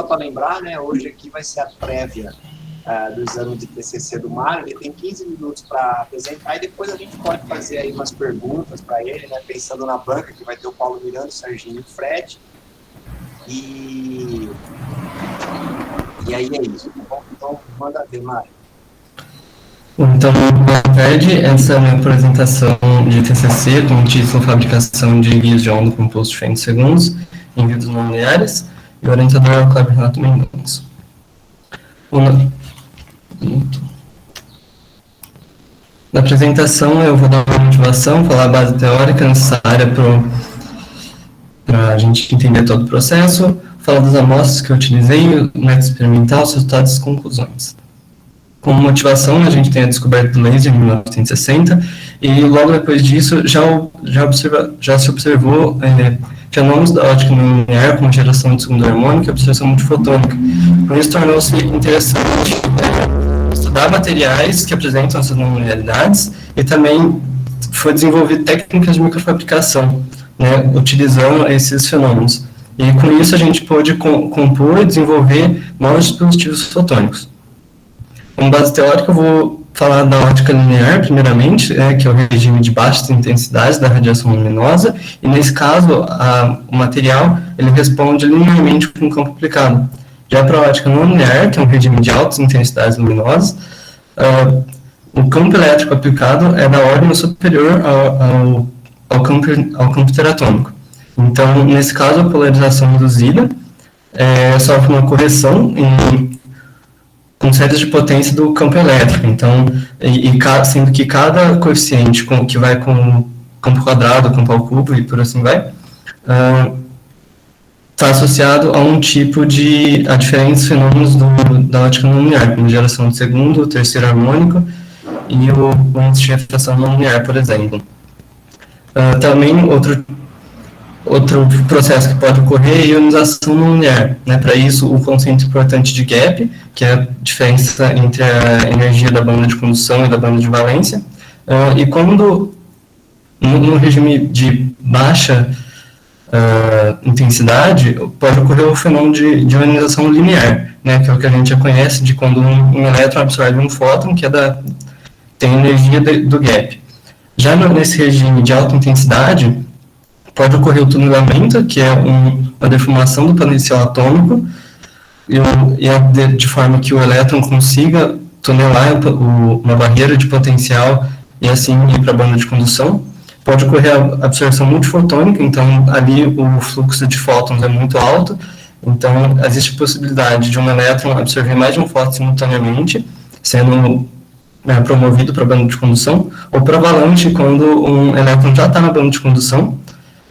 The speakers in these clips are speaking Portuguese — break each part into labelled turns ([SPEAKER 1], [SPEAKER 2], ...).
[SPEAKER 1] para lembrar, né, hoje aqui vai ser a prévia do exame de TCC do Mário. Ele tem 15 minutos para apresentar e depois a gente pode fazer aí umas perguntas para ele, né, pensando na banca, que vai ter o Paulo Miranda, o Serginho e o Fred. E aí é isso, tá bom? Então, manda ver, Mário.
[SPEAKER 2] Então, boa tarde. Essa é a minha apresentação de TCC com o título Fabricação de guias de onda composto de femtosegundos em vidros não lineares, e o orientador é o Cláudio Renato Mendonça. Na apresentação eu vou dar uma motivação, falar a base teórica necessária para a gente entender todo o processo, falar das amostras que eu utilizei, o método experimental, os resultados e as conclusões. Como motivação, a gente tem a descoberta do laser em 1960, e logo depois disso já se observou fenômenos da ótica não linear, como geração de segunda harmônica e absorção multifotônica. Por isso, tornou-se interessante estudar materiais que apresentam essas não linearidades, e também foi desenvolver técnicas de microfabricação, né, utilizando esses fenômenos. E com isso a gente pôde compor e desenvolver novos dispositivos fotônicos. Como base teórica, eu vou falar da ótica linear, primeiramente, que é o regime de baixas intensidades da radiação luminosa, e nesse caso, o material ele responde linearmente com o campo aplicado. Já para a ótica não linear, que é um regime de altas intensidades luminosas, o campo elétrico aplicado é da ordem superior ao campo teratômico. Então, nesse caso, a polarização induzida sofre uma correção com séries de potência do campo elétrico. Então, sendo que cada coeficiente que vai com o campo quadrado, o campo ao cubo e por assim vai, está associado a a diferentes fenômenos da ótica não linear, como geração de segundo, terceiro harmônico e o índice de refração não linear, por exemplo. Também outro processo que pode ocorrer é a ionização não linear. Né? Para isso, o conceito importante de gap, que é a diferença entre a energia da banda de condução e da banda de valência. E quando, no regime de baixa intensidade, pode ocorrer o fenômeno de ionização linear, né? Que é o que a gente já conhece de quando um elétron absorve um fóton, que tem energia do gap. Já nesse regime de alta intensidade, pode ocorrer o tunelamento, que é uma deformação do potencial atômico, de forma que o elétron consiga tunelar uma barreira de potencial e assim ir para a banda de condução. Pode ocorrer a absorção multifotônica, então ali o fluxo de fótons é muito alto, então existe a possibilidade de um elétron absorver mais de um fóton simultaneamente, sendo promovido para a banda de condução, ou para avalanche, quando um elétron já está na banda de condução,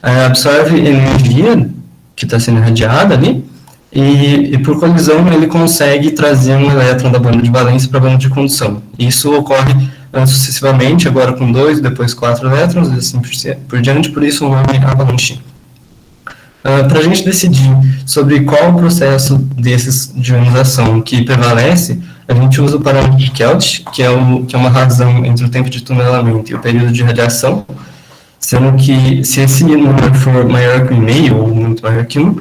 [SPEAKER 2] absorve energia que está sendo irradiada ali, e por colisão ele consegue trazer um elétron da banda de valência para a banda de condução. Isso ocorre sucessivamente, agora com 2, depois 4 elétrons, e assim por diante, por isso o nome é avalanche. Para a gente decidir sobre qual o processo desses de ionização que prevalece, a gente usa o parâmetro de Kelvin, que é uma razão entre o tempo de tunelamento e o período de radiação, sendo que se esse número for maior que 1,5 ou muito maior que 1,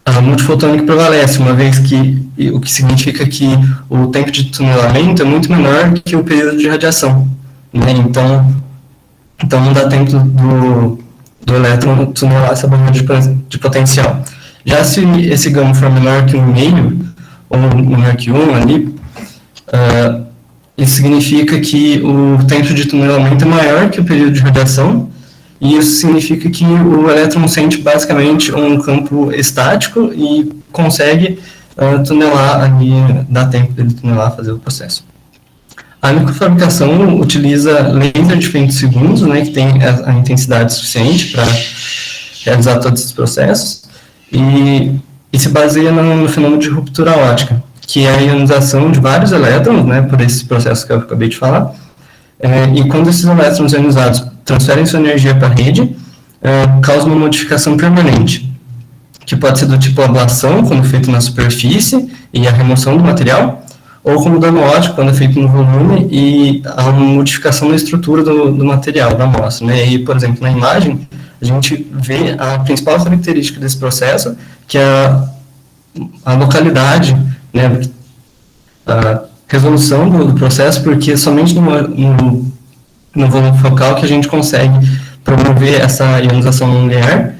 [SPEAKER 2] a multifotônica prevalece, uma vez que o que significa que o tempo de tunelamento é muito menor que o período de radiação, né? Então não dá tempo do elétron tunelar essa barreira de potencial. Já se esse gama for menor que 1,5 ou menor que 1 ali, isso significa que o tempo de tunelamento é maior que o período de radiação, e isso significa que o elétron sente basicamente um campo estático e consegue tunelar ali, dá tempo dele tunelar, fazer o processo. A microfabricação utiliza laser de femtosegundos, né, que tem a intensidade suficiente para realizar todos esses processos, e se baseia no fenômeno de ruptura ótica, que é a ionização de vários elétrons, né, por esse processo que eu acabei de falar, e quando esses elétrons ionizados transferem sua energia para a rede, causa uma modificação permanente, que pode ser do tipo ablação, quando feito na superfície, e a remoção do material, ou como dano óptico, quando é feito no volume, e há uma modificação na estrutura do material, da amostra. Né? E, por exemplo, na imagem, a gente vê a principal característica desse processo, que é a localidade, né, a resolução do processo, porque somente no volume focal que a gente consegue promover essa ionização não linear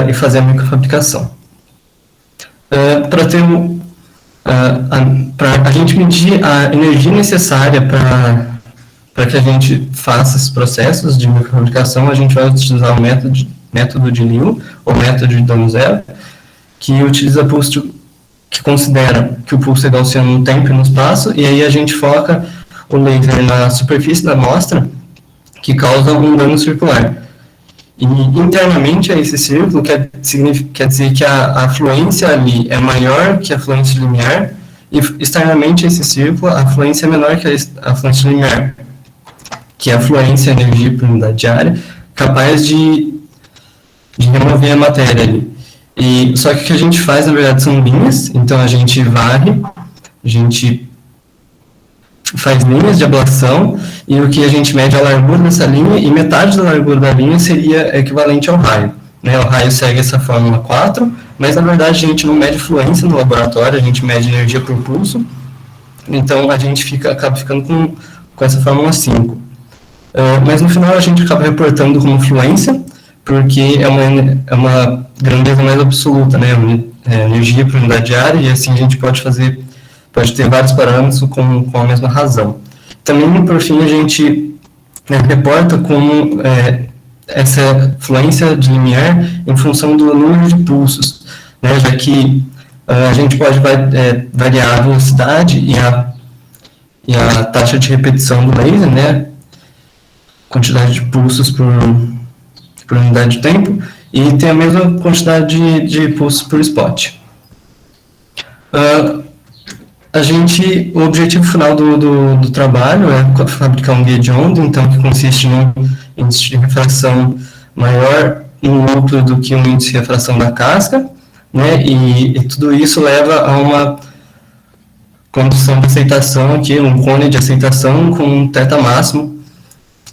[SPEAKER 2] e fazer a microfabricação. Para a gente medir a energia necessária para que a gente faça esses processos de microfabricação, a gente vai utilizar o método de Liu, ou método de dano zero, que utiliza pulso, que considera que o pulso é gaussiano no tempo e no espaço, e aí a gente foca o laser na superfície da amostra, que causa um dano circular. E internamente a esse círculo quer dizer que a fluência ali é maior que a fluência limiar, e externamente a esse círculo a fluência é menor que a fluência limiar, que é a fluência, a energia por unidade de área, capaz de remover a matéria ali. Só que o que a gente faz, na verdade, são linhas, então a gente varre, a gente faz linhas de ablação, e o que a gente mede é a largura dessa linha, e metade da largura da linha seria equivalente ao raio. Né? O raio segue essa fórmula 4, mas na verdade a gente não mede fluência no laboratório, a gente mede energia por pulso, então a gente acaba ficando com essa fórmula 5. Mas no final a gente acaba reportando como fluência, porque é uma grandeza mais absoluta, né? Energia por unidade de área, e assim a gente pode ter vários parâmetros com a mesma razão. Também, por fim, a gente reporta como essa fluência de limiar em função do número de pulsos, né? Já que a gente pode variar a velocidade e a taxa de repetição do laser, né? Quantidade de pulsos por unidade de tempo, e tem a mesma quantidade de pulsos por spot. O objetivo final do trabalho é fabricar um guia de onda, então, que consiste num índice de refração maior no núcleo do que um índice de refração da casca, né, e tudo isso leva a uma condição de aceitação aqui, um cone de aceitação com um θ máximo,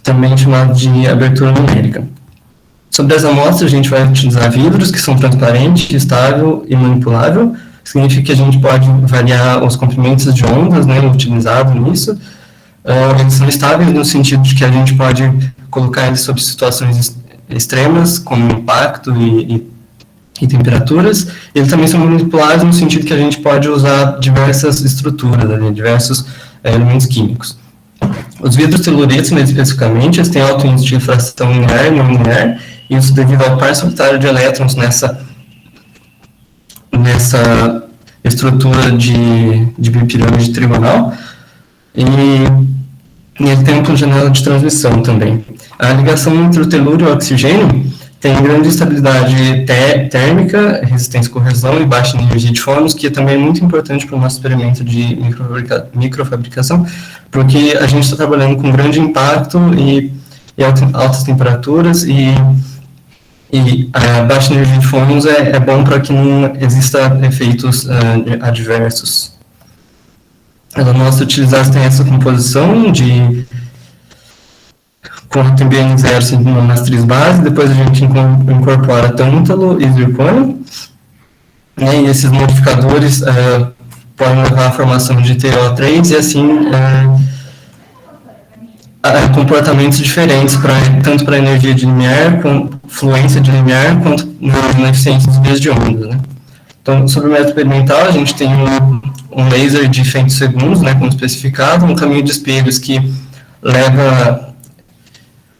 [SPEAKER 2] também chamado de abertura numérica. Sobre as amostras, a gente vai utilizar vidros que são transparentes, estável e manipulável. Significa que a gente pode variar os comprimentos de ondas, né, utilizados nisso. Eles são estáveis no sentido de que a gente pode colocar eles sob situações extremas, como impacto e temperaturas. Eles também são manipuláveis no sentido que a gente pode usar diversas estruturas, diversos elementos químicos. Os vidros teluretos, mais especificamente, eles têm alto índice de refração linear e não linear, isso devido ao par solitário de elétrons nessa estrutura de bipirâmide trigonal, e ele tem uma janela de transmissão também. A ligação entre o telúrio e o oxigênio tem grande estabilidade térmica, resistência à corrosão e baixa energia de fônus, que também é muito importante para o nosso experimento de microfabricação, porque a gente está trabalhando com grande impacto e altas temperaturas, e a baixa energia de fônus é bom para que não exista efeitos adversos. Ela mostra utilizar tem essa composição com a TBN0 sendo uma matriz base, depois a gente incorpora tântalo e zircônio, né, e esses modificadores podem levar à formação de TO3 e assim comportamentos diferentes, tanto para a energia de limiar, com fluência de limiar, quanto na eficiência dos vias de onda. Né? Então, sobre o método experimental, a gente tem um laser de femtosegundos, né, como especificado, um caminho de espelhos que leva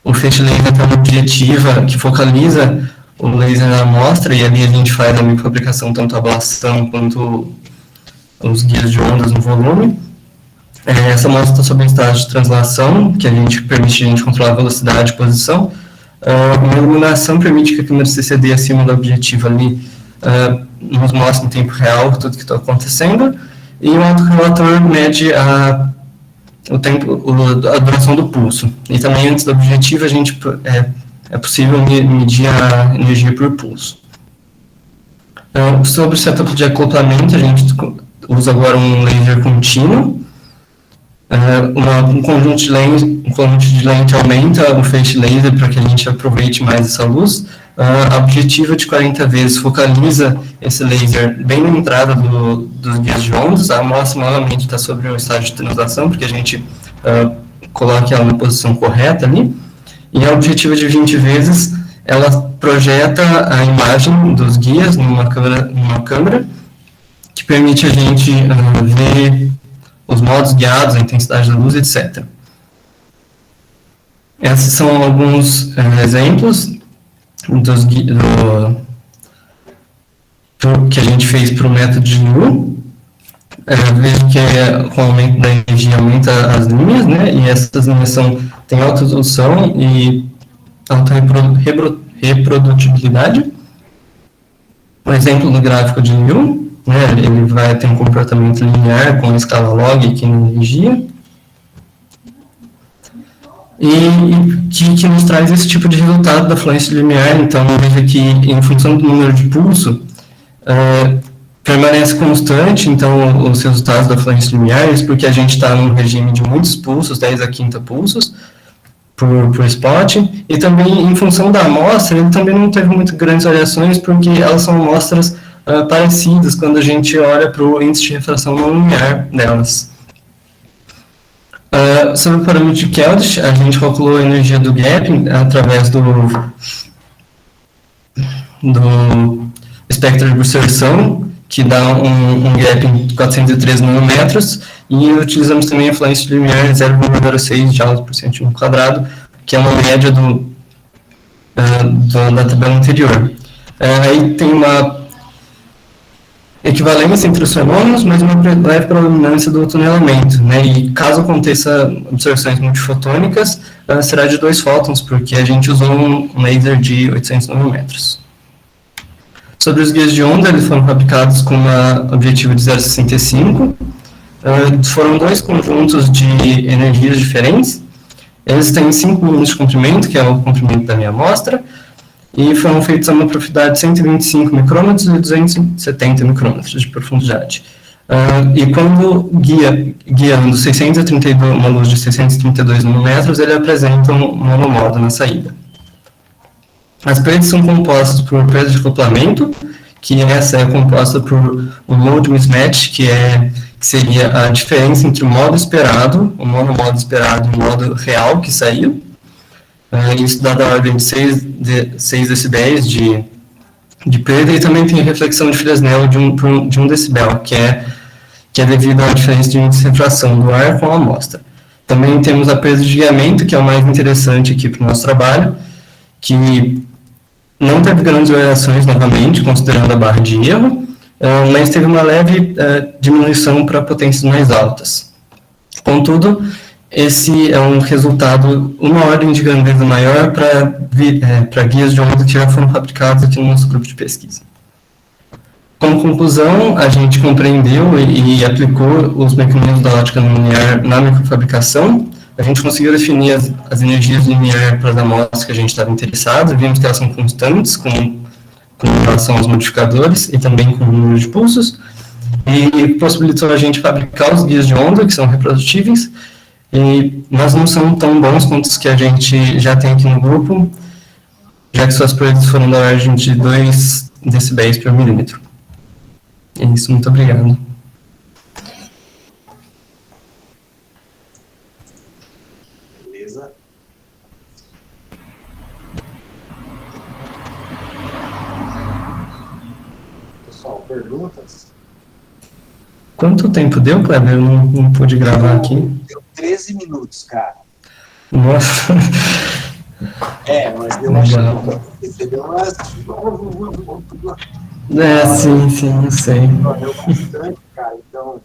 [SPEAKER 2] o feixe laser até uma objetiva que focaliza o laser na amostra, e ali a gente faz a microfabricação, tanto a ablação quanto os guias de ondas no volume. Essa amostra está sob um estágio de translação, que permite a gente controlar a velocidade e posição. Uma iluminação permite que a câmera CCD acima do objetivo ali nos mostre em tempo real tudo que está acontecendo, e um autorrelator mede a duração do pulso. E também antes do objetivo é possível medir a energia por pulso. Sobre o setup de acoplamento, a gente usa agora um laser contínuo, Um conjunto de lente aumenta o feixe laser para que a gente aproveite mais essa luz. A objetiva de 40 vezes focaliza esse laser bem na entrada dos guias de ondas. A amostra novamente está sobre o estágio de translação, porque a gente coloca ela na posição correta ali. E a objetiva de 20 vezes, ela projeta a imagem dos guias numa câmera que permite a gente ver os modos guiados, a intensidade da luz, etc. Esses são alguns exemplos que a gente fez para o método de Liu. Vejo que com o aumento da energia aumenta as linhas, né? E essas linhas têm alta resolução e alta reprodutibilidade. Um exemplo do gráfico de Liu, né? Ele vai ter um comportamento linear com escala log aqui na energia. E que nos traz esse tipo de resultado da fluência linear. Então, veja que em função do número de pulso, permanece constante, então, os resultados da fluência linear, isso porque a gente está num regime de muitos pulsos, 10 a 15 pulsos por spot, e também em função da amostra, ele também não teve muito grandes variações, porque elas são amostras parecidas quando a gente olha para o índice de refração não linear delas. Sobre o parâmetro de Keldysh, a gente calculou a energia do gap através do espectro de absorção, que dá um gap em 413 nanômetros, e utilizamos também a fluência linear 0,06 joules por centímetro quadrado, que é uma média da tabela anterior. Aí tem uma equivalência entre os fenômenos, mas uma leve predominância do tunelamento, né? E caso aconteça absorções multifotônicas, será de 2 fótons, porque a gente usou um laser de 800 nanômetros. Sobre os guias de onda, eles foram fabricados com um objetivo de 0,65. Foram 2 conjuntos de energias diferentes. Eles têm 5 mm de comprimento, que é o comprimento da minha amostra, e foram feitos a uma profundidade de 125 micrômetros e 270 micrômetros de profundidade. E quando guiando 632, uma luz de 632 nanômetros, ele apresenta um monomodo na saída. As paredes são compostas por perda de acoplamento, que essa é composta por o load mismatch, que seria a diferença entre o modo esperado, o monomodo esperado e o modo real que saiu. Isso dá da ordem de 6 decibéis de perda, e também tem a reflexão de Fresnel de 1 decibel, que é devido à diferença de índice de refração do ar com a amostra. Também temos a perda de guiamento, que é o mais interessante aqui para o nosso trabalho, que não teve grandes variações novamente, considerando a barra de erro, mas teve uma leve diminuição para potências mais altas. Contudo, esse é um resultado, uma ordem de grandeza maior para guias de onda que já foram fabricados aqui no nosso grupo de pesquisa. Como conclusão, a gente compreendeu e aplicou os mecanismos da ótica não linear na microfabricação. A gente conseguiu definir as energias lineares para as amostras que a gente estava interessado, vimos que elas são constantes com relação aos modificadores e também com o número de pulsos, e possibilitou a gente fabricar os guias de onda, que são reprodutíveis, mas não são tão bons quanto os que a gente já tem aqui no grupo, já que suas paredes foram da ordem de 2 decibéis por milímetro. É isso, muito obrigado.
[SPEAKER 1] Beleza. Pessoal, perguntas?
[SPEAKER 2] Quanto tempo deu, Kleber? Eu não pude gravar aqui.
[SPEAKER 1] Deu 13 minutos, cara.
[SPEAKER 2] Nossa.
[SPEAKER 1] Mas deu uma chance. Você deu umas...
[SPEAKER 2] Sim, eu sei.
[SPEAKER 1] Deu bastante, cara. Então,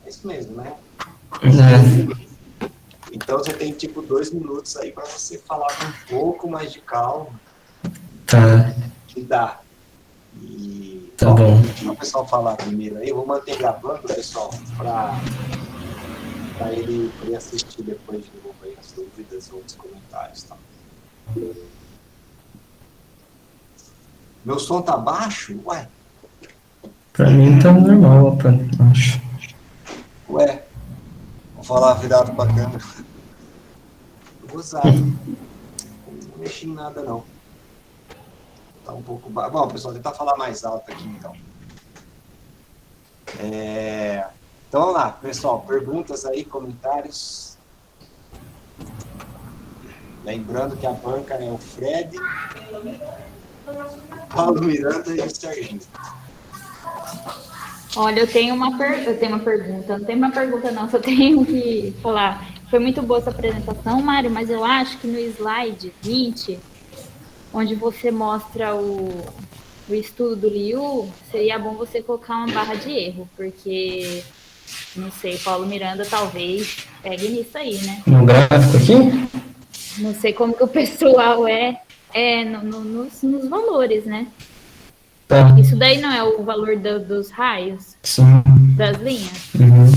[SPEAKER 1] é isso mesmo, né? Então, você tem, 2 minutos aí para você falar com um pouco mais de calma.
[SPEAKER 2] Tá.
[SPEAKER 1] Que dá.
[SPEAKER 2] Tá bom.
[SPEAKER 1] Deixa o pessoal falar primeiro aí. Eu vou manter gravando, pessoal, para ele assistir depois de novo aí as dúvidas ou os comentários, tá? Meu som tá baixo? Ué?
[SPEAKER 2] Pra mim tá normal, acho.
[SPEAKER 1] Ué? falar virado pra câmera. Gozado. Não mexi em nada, não. Tá um pouco baixo. Bom, pessoal, tentar falar mais alto aqui, então. Então, vamos lá, pessoal. Perguntas aí, comentários. Lembrando que a banca é o Fred, Paulo Miranda e o Serginho.
[SPEAKER 3] Olha, eu tenho uma pergunta. Não tem uma pergunta, não. Só tenho que falar. Foi muito boa essa apresentação, Mário, mas eu acho que no slide 20, onde você mostra o estudo do Liu, seria bom você colocar uma barra de erro, porque, não sei, Paulo Miranda talvez pegue nisso aí, né?
[SPEAKER 2] No gráfico aqui?
[SPEAKER 3] Não sei como que o pessoal nos valores, né?
[SPEAKER 2] Tá.
[SPEAKER 3] Isso daí não é o valor dos raios?
[SPEAKER 2] Sim.
[SPEAKER 3] Das linhas?
[SPEAKER 2] Uhum.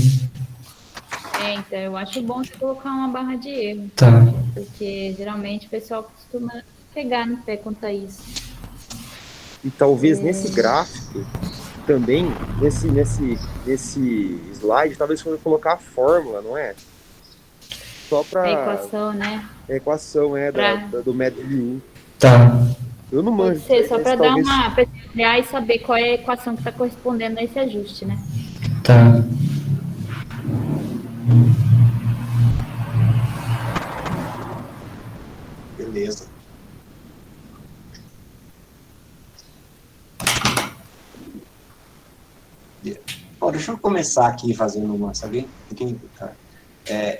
[SPEAKER 3] Então eu acho bom você colocar uma barra de erro.
[SPEAKER 2] Tá.
[SPEAKER 3] Porque geralmente o pessoal costuma pegar no pé quanto a isso.
[SPEAKER 4] E talvez nesse gráfico, também, nesse slide, talvez você colocar a fórmula, não é? Só para...
[SPEAKER 3] A equação, né?
[SPEAKER 4] A equação, do método Liu.
[SPEAKER 2] Tá.
[SPEAKER 4] Eu não manjo.
[SPEAKER 3] Pode ser, só para dar
[SPEAKER 4] talvez...
[SPEAKER 3] uma... Pra olhar e saber qual é a equação que está correspondendo a esse ajuste, né?
[SPEAKER 2] Tá.
[SPEAKER 1] Beleza. Bom, deixa eu começar aqui fazendo uma, sabe?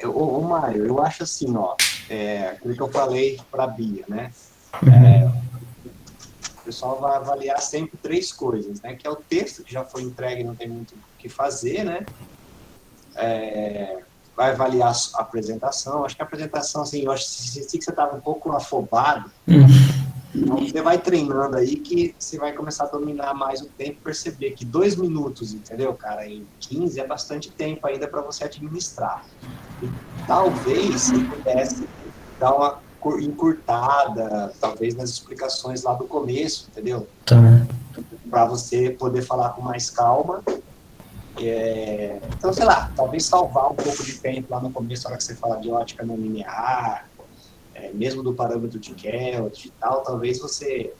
[SPEAKER 1] Ô, Mário, eu acho assim, ó, aquilo que eu falei para a Bia, né? O pessoal vai avaliar sempre 3 coisas, né? Que é o texto que já foi entregue, não tem muito o que fazer, né? Vai avaliar a apresentação. Acho que a apresentação, assim, eu acho que você estava um pouco afobado. Então, você vai treinando aí que você vai começar a dominar mais o tempo, perceber que 2 minutos, entendeu, cara, em 15 é bastante tempo ainda para você administrar. E talvez você pudesse dar uma encurtada, talvez nas explicações lá do começo, entendeu?
[SPEAKER 2] Tá.
[SPEAKER 1] Para você poder falar com mais calma. Então, sei lá, talvez salvar um pouco de tempo lá no começo, na hora que você fala de ótica não linear, mesmo do parâmetro de Kelvin e tal, talvez você,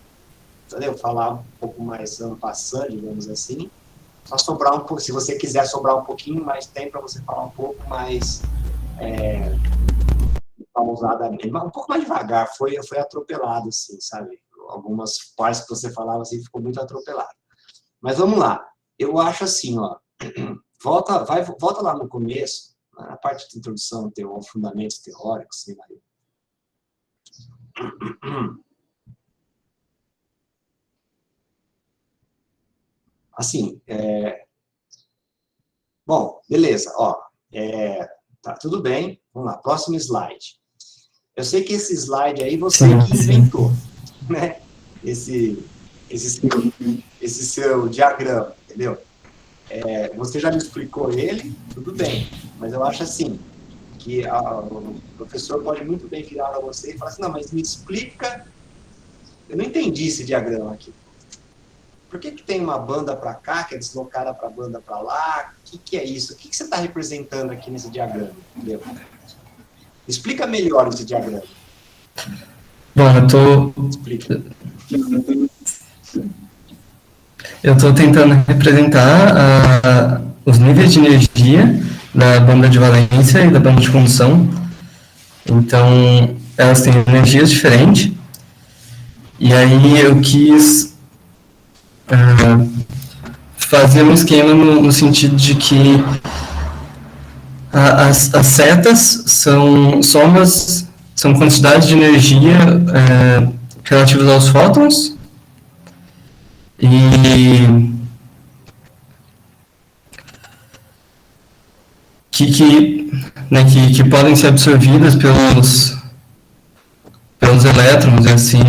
[SPEAKER 1] entendeu, falar um pouco mais en passant, digamos assim, só sobrar um pouco, se você quiser sobrar um pouquinho mais tempo para você falar um pouco mais pausadamente, um pouco mais devagar, foi atropelado, assim, sabe? Algumas partes que você falava assim, ficou muito atropelado. Mas vamos lá, eu acho assim, ó, volta lá no começo, na parte de introdução, fundamentos teóricos, assim, vai. Assim, bom, beleza, ó, tá tudo bem, vamos lá, próximo slide. Eu sei que esse slide aí você que inventou, né? Esse seu diagrama, entendeu? Você já me explicou ele, tudo bem, mas eu acho assim, que o professor pode muito bem virar para você e falar assim, não, mas me explica, eu não entendi esse diagrama aqui. Por que tem uma banda para cá, que é deslocada para a banda para lá? O que é isso? O que você está representando aqui nesse diagrama? Entendeu? Explica melhor esse diagrama.
[SPEAKER 2] Bom, eu estou tentando representar os níveis de energia da banda de valência e da banda de condução. Então, elas têm energias diferentes. E aí eu quis fazer um esquema no sentido de que as setas são somas, são quantidades de energia relativas aos fótons e que podem ser absorvidas pelos elétrons, assim,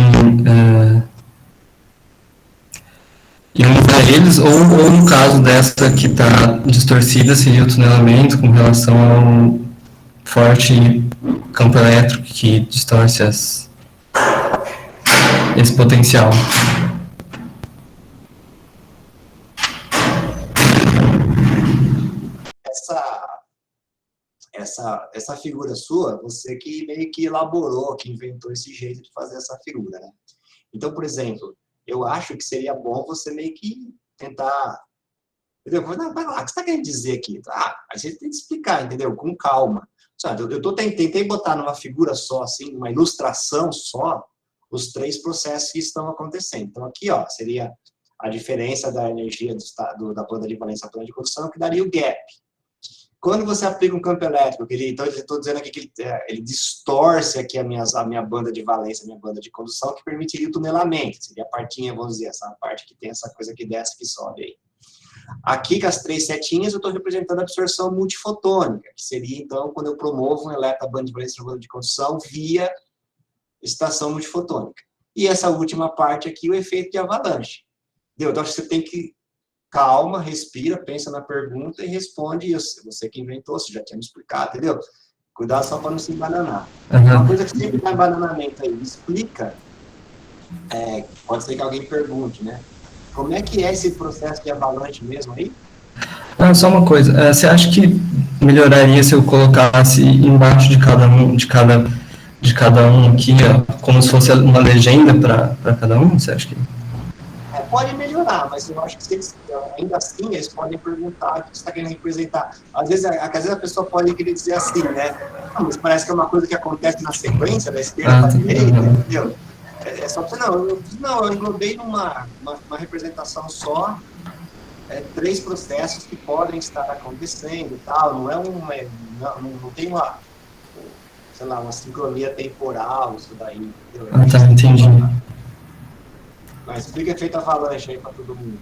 [SPEAKER 2] e usar eles, ou no caso dessa que está distorcida, seria o tunelamento com relação ao forte campo elétrico que distorce esse potencial.
[SPEAKER 1] essa figura sua, você que meio que elaborou, que inventou esse jeito de fazer essa figura, né? Então, por exemplo, eu acho que seria bom você meio que tentar... Entendeu? Não, vai lá, o que você está querendo dizer aqui? A gente tem que explicar, entendeu? Com calma. Tentei botar numa figura só, assim, numa ilustração só, os 3 processos que estão acontecendo. Então, aqui, ó, seria a diferença da energia da banda de valência à banda de condução, que daria o gap. Quando você aplica um campo elétrico, então eu estou dizendo aqui que ele distorce aqui a minha banda de valência, a minha banda de condução, que permitiria o tunelamento. Seria a partinha, vamos dizer, essa parte que tem essa coisa que desce, que sobe aí. Aqui, com as 3 setinhas, eu estou representando a absorção multifotônica, que seria, então, quando eu promovo um elétron banda de valência e banda de condução via estação multifotônica. E essa última parte aqui, o efeito de avalanche. Entendeu? Então, você tem que calma, respira, pensa na pergunta e responde isso. Você que inventou, você já tinha me explicado, entendeu? Cuidado só para não se embananar. Uma coisa que sempre dá embananamento aí, explica, pode ser que alguém pergunte, né? Como é que é esse processo de avalanche mesmo aí?
[SPEAKER 2] Só uma coisa, você acha que melhoraria se eu colocasse embaixo de cada um aqui, ó, como se fosse uma legenda para cada um? Você acha que...
[SPEAKER 1] Pode melhorar, mas eu acho que ainda assim eles podem perguntar o que você está querendo representar. Às vezes a pessoa pode querer dizer assim, né? Mas parece que é uma coisa que acontece na sequência, da esquerda para a direita, entendeu? É só que eu englobei numa representação só, 3 processos que podem estar acontecendo e tal. Não tem uma sincronia temporal, isso daí.
[SPEAKER 2] Tá, entendi.
[SPEAKER 1] Mas explica efeito avalanche aí para todo mundo.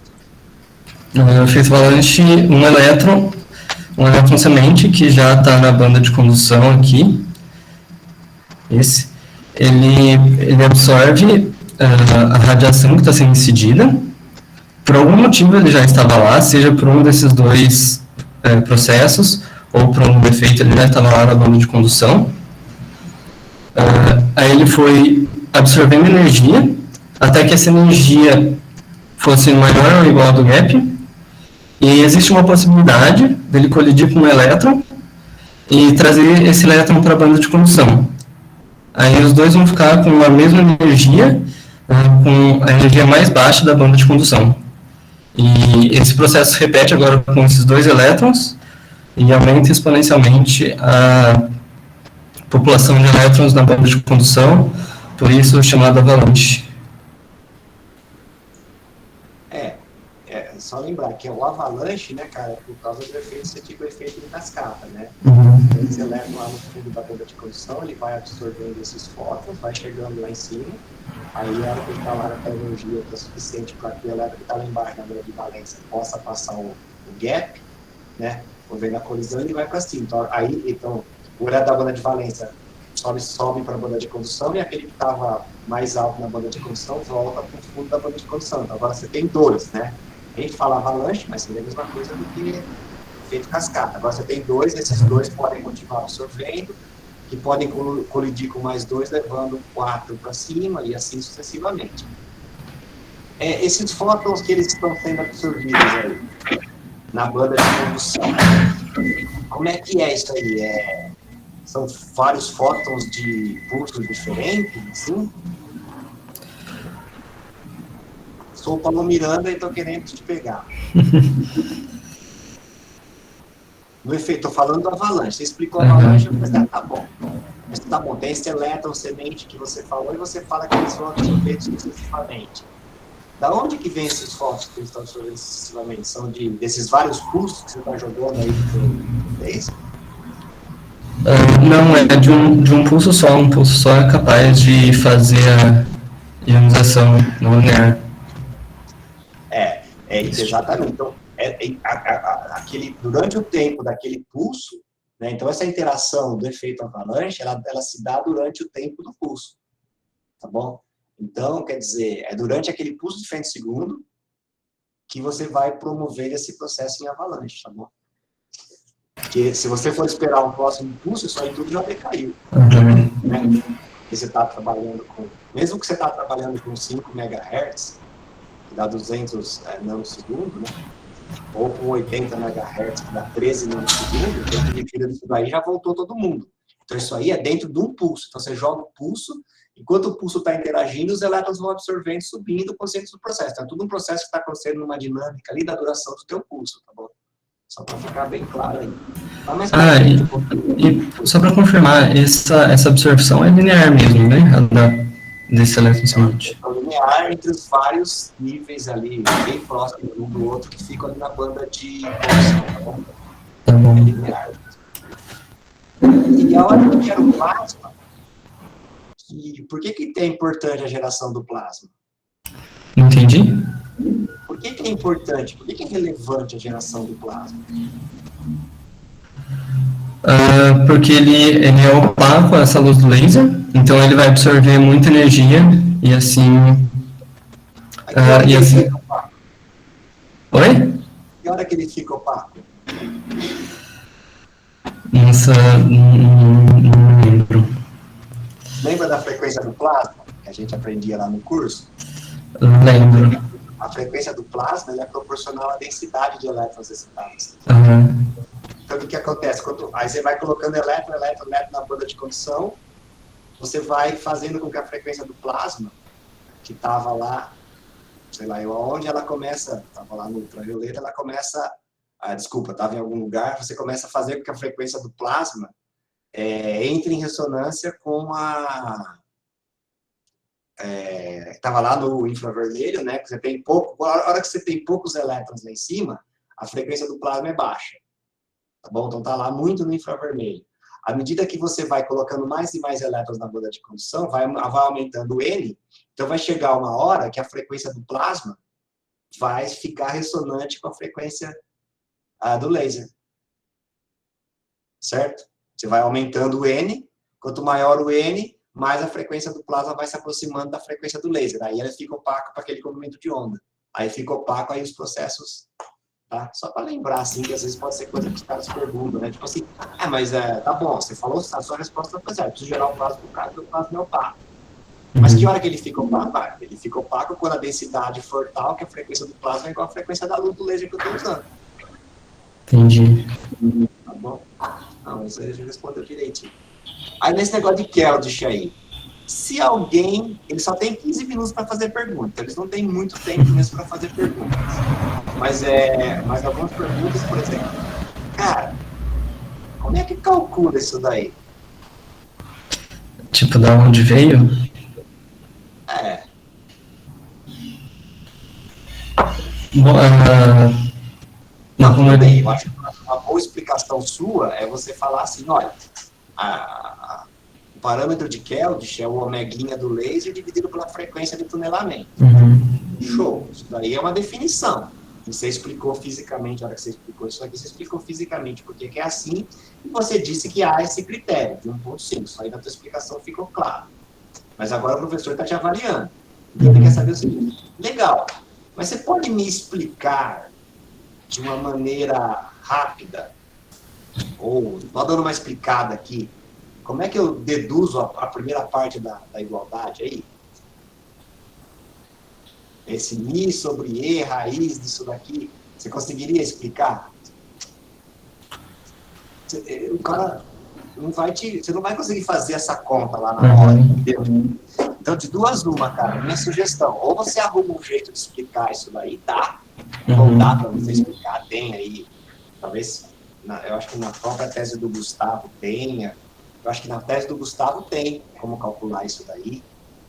[SPEAKER 2] O efeito avalanche, um elétron semente que já está na banda de condução aqui. Ele absorve a radiação que está sendo incidida. Por algum motivo ele já estava lá, seja por um desses 2 processos, ou por um defeito ele já estava lá na banda de condução. Aí ele foi absorvendo energia, até que essa energia fosse maior ou igual ao do gap, e existe uma possibilidade dele colidir com um elétron e trazer esse elétron para a banda de condução. Aí os 2 vão ficar com a mesma energia, com a energia mais baixa da banda de condução. E esse processo se repete agora com esses 2 elétrons e aumenta exponencialmente a população de elétrons na banda de condução, por isso chamado avalanche.
[SPEAKER 1] Só lembrar que o avalanche, né, cara, por causa do efeito, você tipo o efeito de cascata, né? Esse elétron lá no fundo da banda de condução, ele vai absorvendo esses fótons, vai chegando lá em cima, aí a hora que ele está lá naquela energia que é suficiente para que o elétron que está lá embaixo na banda de valência possa passar o gap, né? Movendo a colisão, ele vai para cima. Então, o elétron da banda de valência sobe para a banda de condução e aquele que estava mais alto na banda de condução volta para o fundo da banda de condução. Então, agora você tem 2, né? A gente fala avalanche, mas seria a mesma coisa do que efeito cascata. Agora você tem 2, esses 2 podem continuar absorvendo, que podem colidir com mais 2, levando 4 para cima e assim sucessivamente. Esses fótons que eles estão sendo absorvidos aí, na banda de condução, como é que é isso aí? São vários fótons de pulsos diferentes, assim? Sou o Paulo Miranda e estou querendo te pegar. No efeito, estou falando do avalanche. Você explicou a avalanche, eu falei, tá bom. Mas tá bom, tem esse elétron semente que você falou e você fala que eles vão absorver sucessivamente. Da onde que vem esses fótons que eles estão absorvendo sucessivamente? São desses vários pulsos que você está jogando aí? É isso?
[SPEAKER 2] Não, é de um pulso só. Um pulso só é capaz de fazer a ionização não linear.
[SPEAKER 1] Exatamente. Então, durante o tempo daquele pulso, né, então essa interação do efeito avalanche, ela se dá durante o tempo do pulso, tá bom? Então, quer dizer, é durante aquele pulso de femtosegundo que você vai promover esse processo em avalanche, tá bom? Porque se você for esperar um próximo pulso, isso aí tudo já decaiu. Né? Porque você está trabalhando mesmo que você está trabalhando com 5 MHz, que dá 200 nanosegundos, né? ou com 80 MHz, que dá 13 nanosegundos, dentro de fila disso daí já voltou todo mundo. Então, isso aí é dentro de um pulso. Então, você joga o pulso, enquanto o pulso está interagindo, os elétrons vão absorvendo, subindo, conscientes do processo. Então, é tudo um processo que está acontecendo numa dinâmica ali da duração do teu pulso, tá bom? Só para ficar bem claro aí.
[SPEAKER 2] E só para confirmar, essa absorção é linear mesmo, né? Desse elétron seguinte.
[SPEAKER 1] É linear entre os vários níveis ali, bem próximos um do outro, que ficam ali na banda de posição, tá bom?
[SPEAKER 2] Tá bom.
[SPEAKER 1] É linear. E a hora que eu quero plasma, por que é importante a geração do plasma?
[SPEAKER 2] Entendi.
[SPEAKER 1] Por que é importante? Por que é relevante a geração do plasma?
[SPEAKER 2] Porque ele é opaco a essa luz do laser, então ele vai absorver muita energia e assim...
[SPEAKER 1] Fica opaco?
[SPEAKER 2] Oi?
[SPEAKER 1] Que hora que ele fica opaco?
[SPEAKER 2] Nossa, não lembro.
[SPEAKER 1] Lembra da frequência do plasma, que a gente aprendia lá no curso?
[SPEAKER 2] Lembro.
[SPEAKER 1] A frequência do plasma ela é proporcional à densidade de elétrons excitados. Então, o que acontece? Aí você vai colocando elétron na banda de condução, você vai fazendo com que a frequência do plasma, que estava lá, sei lá onde, ela começa, estava lá no ultravioleta, ela começa, estava em algum lugar, você começa a fazer com que a frequência do plasma entre em ressonância com estava lá no infravermelho, né? Que você tem a hora que você tem poucos elétrons lá em cima, a frequência do plasma é baixa. Tá bom? Então tá lá muito no infravermelho. À medida que você vai colocando mais e mais elétrons na banda de condução, vai aumentando o N, então vai chegar uma hora que a frequência do plasma vai ficar ressonante com a frequência do laser. Certo? Você vai aumentando o N, quanto maior o N, mais a frequência do plasma vai se aproximando da frequência do laser. Aí ele fica opaco para aquele comprimento de onda. Aí fica opaco, aí os processos... Tá? Só para lembrar, assim, que às vezes pode ser coisa que os caras perguntam, né? Tipo assim, mas tá bom, você falou, a sua resposta foi certa, preciso gerar o plasma do cara, porque o plasma é opaco. Mas que hora que ele fica opaco? Ele fica opaco quando a densidade for tal que a frequência do plasma é igual à frequência da luz do laser que eu estou usando.
[SPEAKER 2] Entendi.
[SPEAKER 1] Tá bom? Não, isso aí a gente respondeu direitinho. Aí nesse negócio de Keldysh aí, se alguém, ele só tem 15 minutos para fazer pergunta, eles não têm muito tempo mesmo para fazer perguntas. Mas algumas perguntas, por exemplo, cara, como é que calcula isso daí?
[SPEAKER 2] Tipo, da onde veio? Bom,
[SPEAKER 1] Não, bem, eu acho que uma boa explicação sua é você falar assim, olha, o parâmetro de Keldysh é o omeguinha do laser dividido pela frequência de tunelamento. Show, isso daí é uma definição. Você explicou fisicamente, a hora que você explicou isso aqui, você explicou fisicamente porque que é assim, e você disse que há esse critério de 1.5. Isso aí na tua explicação ficou claro. Mas agora o professor está te avaliando. E ele quer saber o seguinte, legal, mas você pode me explicar de uma maneira rápida, ou só dando uma explicada aqui, como é que eu deduzo a primeira parte da igualdade aí? Esse Mi sobre E, raiz disso daqui, você conseguiria explicar? O cara não vai você não vai conseguir fazer essa conta lá na hora, entendeu? Então, de duas uma, cara, minha sugestão, ou você arruma um jeito de explicar isso daí, dá, ou dá para você explicar, tem aí, talvez, eu acho que na própria tese do Gustavo tenha, eu acho que na tese do Gustavo tem como calcular isso daí.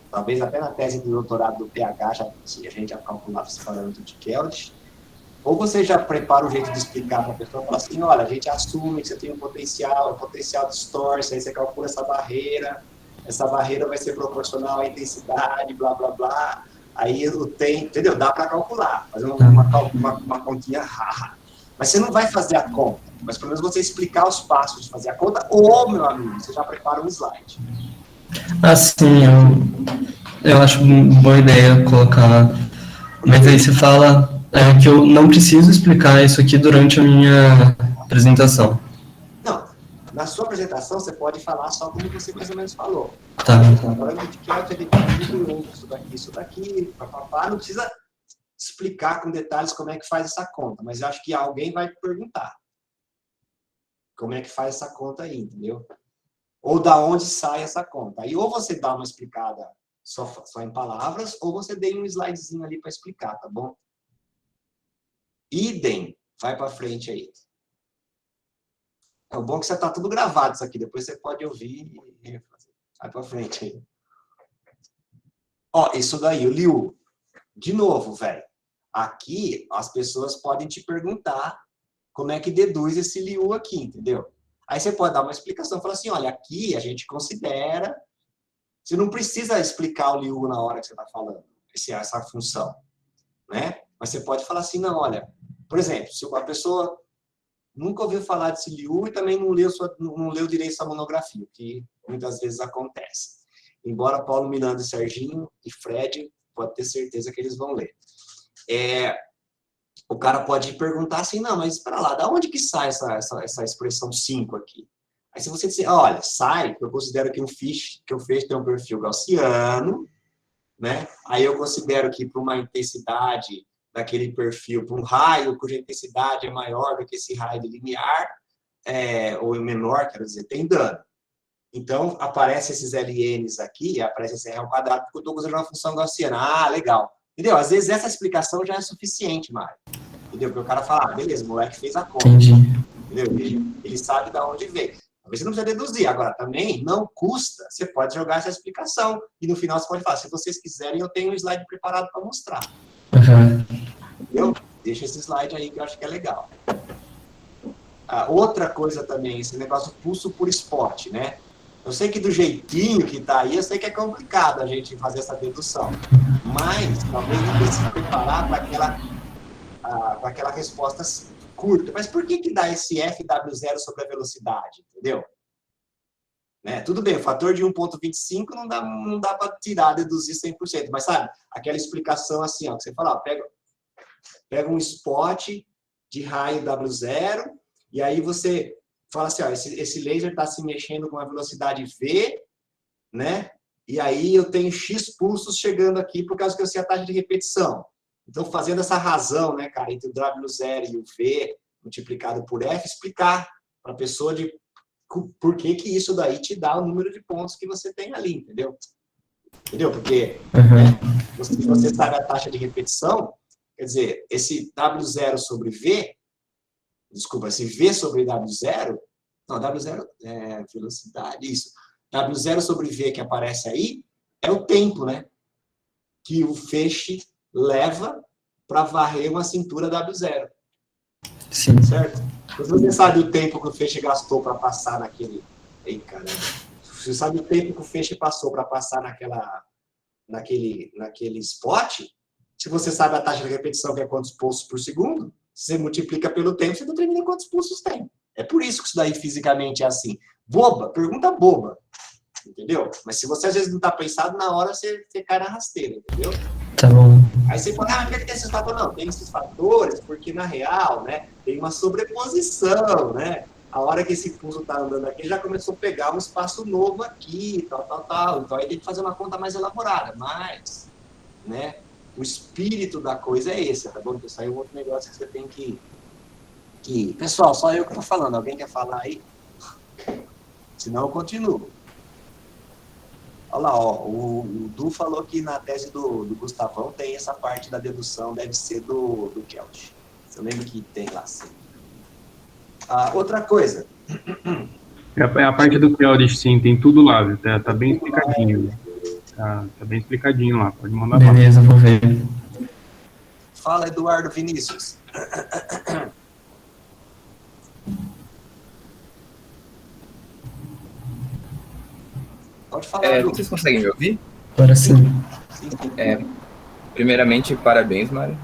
[SPEAKER 1] Talvez até na tese de doutorado do PH a gente já calculava esse parâmetro de Keldysh. Ou você já prepara o jeito de explicar para a pessoa, fala assim, olha, a gente assume que você tem um potencial, o potencial distorce, aí você calcula essa barreira vai ser proporcional à intensidade, blá, blá, blá. Aí o tempo, entendeu? Dá para calcular, fazer uma continha rara. Mas você não vai fazer a conta, mas pelo menos você explicar os passos de fazer a conta, ou, meu amigo, você já prepara um slide.
[SPEAKER 2] Assim, eu acho boa ideia colocar, mas aí você fala que eu não preciso explicar isso aqui durante a minha apresentação.
[SPEAKER 1] Não, na sua apresentação você pode falar só como você mais ou menos falou.
[SPEAKER 2] Tá.
[SPEAKER 1] Agora de Keldysh, isso daqui, papapá, não precisa explicar com detalhes como é que faz essa conta, mas eu acho que alguém vai perguntar como é que faz essa conta aí, entendeu? Ou da onde sai essa conta. Aí ou você dá uma explicada só em palavras, ou você dê um slidezinho ali para explicar, tá bom? Idem, vai para frente aí. É bom que você tá tudo gravado isso aqui, depois você pode ouvir e refazer. Vai para frente aí. Ó, isso daí, o Liu. De novo, velho. Aqui, as pessoas podem te perguntar como é que deduz esse Liu aqui, entendeu? Aí você pode dar uma explicação, falar assim, olha, aqui a gente considera... Você não precisa explicar o Liu na hora que você está falando, essa função, né? Mas você pode falar assim, não, olha, por exemplo, se uma pessoa nunca ouviu falar desse Liu e também não leu direito essa monografia, o que muitas vezes acontece. Embora Paulo Miranda, Serginho e Fred, pode ter certeza que eles vão ler. O cara pode perguntar assim, não, mas espera lá, da onde que sai essa expressão 5 aqui? Aí se você disser, olha, sai, eu considero que o feixe tem um perfil gaussiano, né? Aí eu considero que para uma intensidade daquele perfil, para um raio cuja intensidade é maior do que esse raio de limiar, ou menor, quero dizer, tem dano. Então, aparece esses LNs aqui, aparece esse R ao quadrado, porque eu estou considerando uma função gaussiana. Ah, legal. Entendeu? Às vezes essa explicação já é suficiente, Mário. Entendeu? Porque o cara fala, beleza, o moleque fez a conta.
[SPEAKER 2] Entendi.
[SPEAKER 1] Entendeu? Ele sabe de onde veio. Talvez você não precisa deduzir. Agora, também não custa. Você pode jogar essa explicação. E no final você pode falar, se vocês quiserem, eu tenho um slide preparado para mostrar.
[SPEAKER 2] Uhum.
[SPEAKER 1] Entendeu? Deixa esse slide aí que eu acho que é legal. Outra coisa também, esse negócio pulso por spot, né? Eu sei que do jeitinho que tá aí, eu sei que é complicado a gente fazer essa dedução. Mas talvez não precise se preparar para aquela resposta curta. Mas por que dá esse FW0 sobre a velocidade? Entendeu? Né? Tudo bem, o fator de 1,25 não dá para tirar, deduzir 100%. Mas sabe, aquela explicação assim, ó, que você fala, ó, pega um spot de raio W0, e aí você fala assim, ó, esse laser está se mexendo com a velocidade V, né? E aí eu tenho X pulsos chegando aqui por causa que eu sei a taxa de repetição. Então, fazendo essa razão, né, cara, entre o W0 e o V multiplicado por F, explicar para a pessoa por que isso daí te dá o número de pontos que você tem ali, entendeu? Entendeu? Porque se você sabe a taxa de repetição, quer dizer, esse W0 sobre V, desculpa, esse V sobre W0, não, W0 é velocidade, isso. W0 sobre V que aparece aí é o tempo, né? Que o feixe leva para varrer uma cintura W0.
[SPEAKER 2] Sim.
[SPEAKER 1] Certo? Se você sabe o tempo que o feixe gastou para passar naquele... Ei, caramba. Você sabe o tempo que o feixe passou para passar naquele spot, se você sabe a taxa de repetição, que é quantos pulsos por segundo, você multiplica pelo tempo, você determina quantos pulsos tem. É por isso que isso daí fisicamente é assim. Boba, pergunta boba. Entendeu? Mas se você às vezes não está pensado, na hora você cai na rasteira, entendeu?
[SPEAKER 2] Tá bom.
[SPEAKER 1] Aí você fala, por que tem esses fatores? Não, tem esses fatores, porque na real, né, tem uma sobreposição, né? A hora que esse pulso está andando aqui, já começou a pegar um espaço novo aqui, tal. Então aí tem que fazer uma conta mais elaborada, mas, né, o espírito da coisa é esse, tá bom? Então isso aí é um outro negócio que você tem que... Pessoal, só eu que estou falando, alguém quer falar aí? Senão eu continuo. Olha lá, ó, o Du falou que na tese do Gustavão tem essa parte da dedução, deve ser do Kelch. Eu lembro que tem lá, sim. Outra coisa.
[SPEAKER 5] É a parte do Kelch, sim, tem tudo lá, viu? Tá bem explicadinho. Tá bem explicadinho lá, pode mandar lá.
[SPEAKER 2] Beleza, vou ver.
[SPEAKER 1] Fala, Eduardo Vinícius. Pode falar.
[SPEAKER 6] Vocês conseguem me ouvir?
[SPEAKER 2] Agora sim.
[SPEAKER 6] Primeiramente, parabéns, Mário.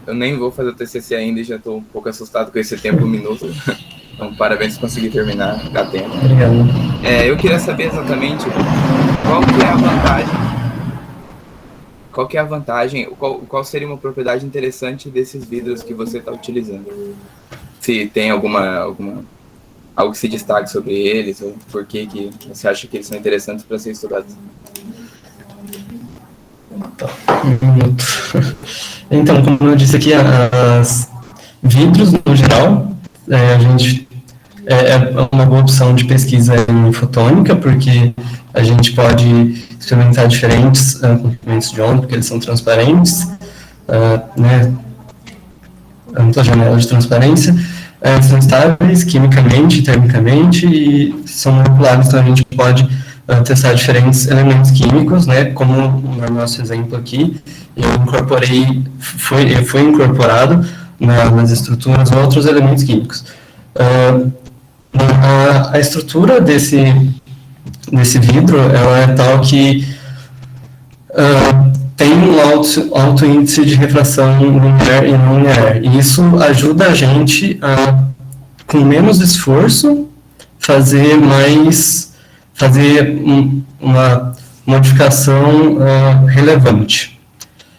[SPEAKER 6] Eu nem vou fazer o TCC ainda e já estou um pouco assustado com esse tempo minuto. Então, parabéns por conseguir terminar a tempo.
[SPEAKER 2] Obrigado.
[SPEAKER 6] Eu queria saber exatamente qual é a vantagem, qual seria uma propriedade interessante desses vidros que você está utilizando. Se tem algo que se destaque sobre eles, ou por que você acha que eles são interessantes para ser estudados?
[SPEAKER 2] Um minuto. Então, como eu disse aqui, as vidros, no geral, a gente é uma boa opção de pesquisa em fotônica, porque a gente pode experimentar diferentes comprimentos de onda, porque eles são transparentes, né, ampla janela de transparência, são estáveis quimicamente, termicamente, e são manipulados, então a gente pode testar diferentes elementos químicos, né, como no nosso exemplo aqui, eu incorporei, foi incorporado nas estruturas outros elementos químicos. A estrutura desse vidro, ela é tal que tem um alto índice de refração linear e não linear, e isso ajuda a gente a, com menos esforço, fazer uma modificação relevante,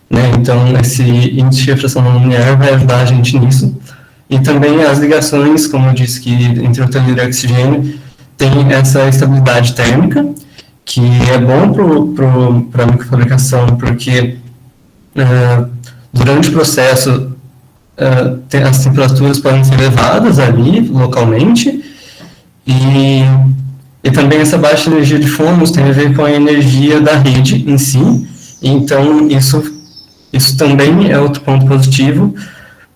[SPEAKER 2] né? Então, esse índice de refração não linear vai ajudar a gente nisso. E também as ligações, como eu disse, que entre o telhuro e o oxigênio, tem essa estabilidade térmica, que é bom para a microfabricação, porque durante o processo as temperaturas podem ser elevadas ali, localmente, e também essa baixa energia de fomos tem a ver com a energia da rede em si, então isso também é outro ponto positivo,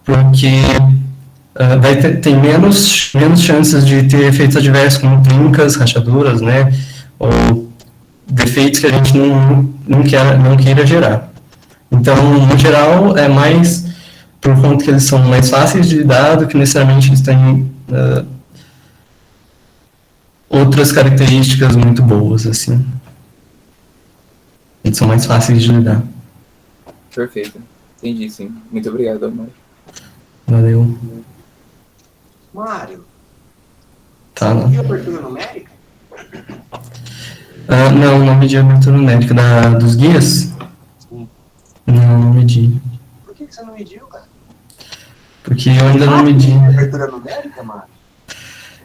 [SPEAKER 2] porque tem menos chances de ter efeitos adversos como trincas, rachaduras, né, ou defeitos que a gente não queira gerar. Então, no geral, é mais por conta que eles são mais fáceis de lidar do que necessariamente eles têm outras características muito boas, assim. Eles são mais fáceis de lidar.
[SPEAKER 6] Perfeito. Entendi, sim. Muito obrigado, Mário.
[SPEAKER 2] Valeu.
[SPEAKER 1] Mário,
[SPEAKER 2] Tá.
[SPEAKER 1] você viu a abertura numérica?
[SPEAKER 2] Não medi a abertura numérica dos guias.
[SPEAKER 1] Sim.
[SPEAKER 2] Não medi.
[SPEAKER 1] Por que você não mediu, cara?
[SPEAKER 2] Porque eu ainda não medi.
[SPEAKER 1] A abertura numérica, Mário?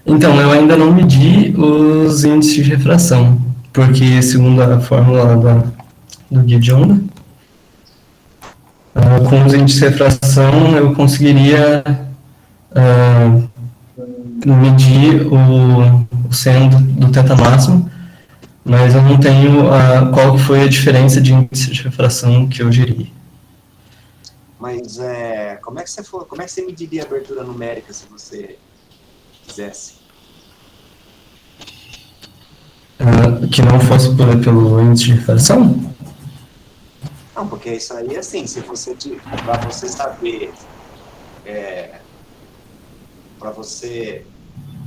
[SPEAKER 2] Então, eu ainda não medi os índices de refração, porque segundo a fórmula do guia de onda, com os índices de refração eu conseguiria medir o seno do θ máximo, mas eu não tenho qual que foi a diferença de índice de refração que eu geri.
[SPEAKER 1] Mas como é que você mediria a abertura numérica se você fizesse?
[SPEAKER 2] Que não fosse pelo índice de refração?
[SPEAKER 1] Não, porque isso aí, assim, se você para você saber para você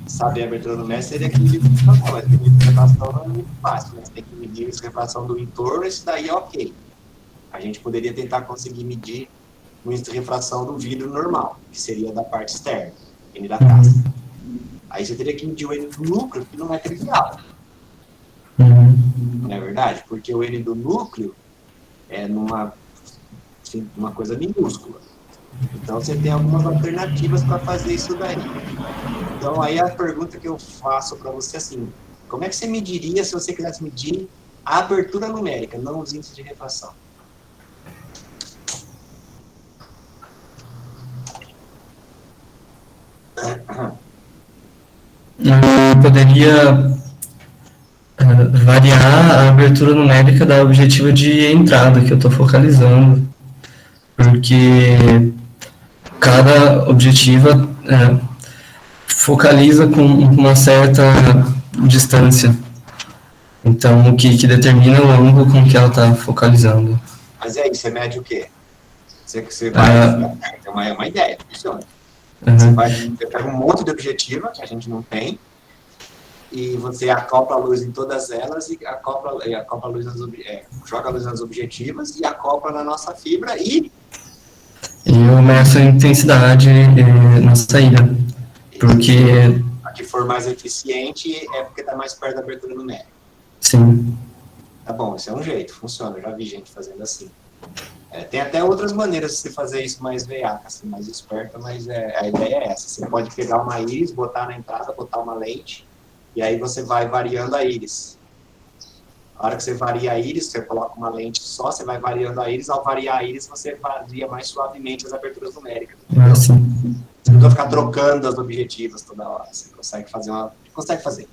[SPEAKER 1] saber a abertura numérica, seria que medir refração, mas medir refração não é muito fácil, né? Você tem que medir a refração do entorno, isso daí é ok. A gente poderia tentar conseguir medir o índice de refração do vidro normal, que seria da parte externa, N da taça. Aí você teria que medir o N do núcleo, que não é trivial. Não é verdade? Porque o N do núcleo é uma coisa minúscula. Então você tem algumas alternativas para fazer isso daí. Então aí a pergunta que eu faço para você é assim, como é que você mediria se você quisesse medir a abertura numérica, não os índices de refração?
[SPEAKER 2] Eu poderia variar a abertura numérica da objetiva de entrada que eu estou focalizando, porque cada objetiva focaliza com uma certa distância, então o que determina o ângulo com que ela está focalizando.
[SPEAKER 1] Mas aí, você mede o quê? Você vai... É uma ideia, funciona. Você pega um monte de objetiva, que a gente não tem, e você acopla a luz em todas elas, e acopla a luz joga a luz nas objetivas, e acopla na nossa fibra, e
[SPEAKER 2] eu meço a intensidade na saída, porque...
[SPEAKER 1] A que for mais eficiente é porque está mais perto da abertura numérica.
[SPEAKER 2] Sim.
[SPEAKER 1] Tá bom, esse é um jeito, funciona, eu já vi gente fazendo assim. Tem até outras maneiras de você fazer isso mais veaca, assim, mais esperta, mas a ideia é essa. Você pode pegar uma íris, botar na entrada, botar uma lente, e aí você vai variando a íris. A hora que você varia a íris, você coloca uma lente só, você vai variando a íris, ao variar a íris, você varia mais suavemente as aberturas numéricas.
[SPEAKER 2] Assim.
[SPEAKER 1] Você não vai ficar trocando as objetivas toda hora. Você consegue fazer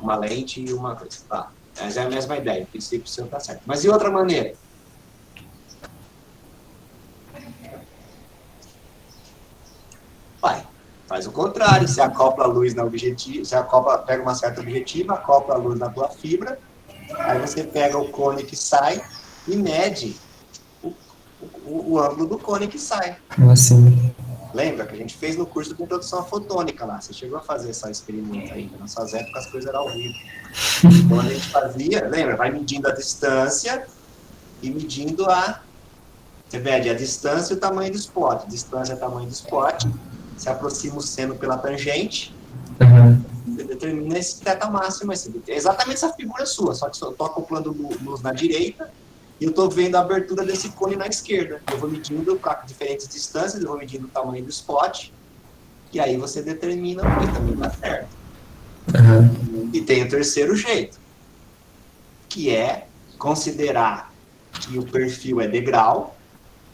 [SPEAKER 1] uma lente e uma coisa. Tá. Essa é a mesma ideia. O princípio seu tá certo. Mas e outra maneira? Faz o contrário. Você acopla a luz na objetivo, pega uma certa objetiva, acopla a luz na tua fibra, aí você pega o cone que sai e mede o ângulo do cone que sai.
[SPEAKER 2] Assim.
[SPEAKER 1] Lembra que a gente fez no curso de introdução à fotônica lá? Você chegou a fazer esse experimento ainda. Nas suas épocas as coisas eram ao vivo. Então a gente fazia, lembra? Vai medindo a distância e medindo você mede a distância e o tamanho do spot. Distância é o tamanho do spot. Se aproxima o seno pela tangente. Você determina esse θ máximo. É exatamente essa figura sua, só que eu estou acoplando luz na direita e eu estou vendo a abertura desse cone na esquerda. Eu vou medindo para diferentes distâncias, eu vou medindo o tamanho do spot, e aí você determina o que também dá certo. E tem o terceiro jeito, que é considerar que o perfil é degrau,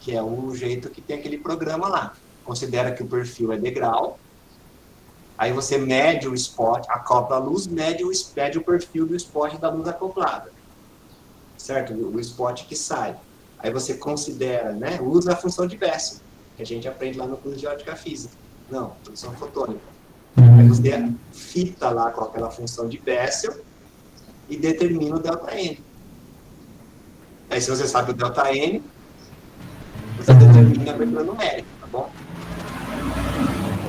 [SPEAKER 1] que é o jeito que tem aquele programa lá. Considera que o perfil é degrau, aí você mede o spot, acopla a luz, mede o perfil do spot da luz acoplada. Certo? O spot que sai. Aí você considera, né? Usa a função de Bessel, que a gente aprende lá no curso de ótica física. Não, função fotônica. Aí você fita lá com aquela função de Bessel e determina o ΔN. Aí se você sabe o ΔN, você determina a abertura numérica, tá bom?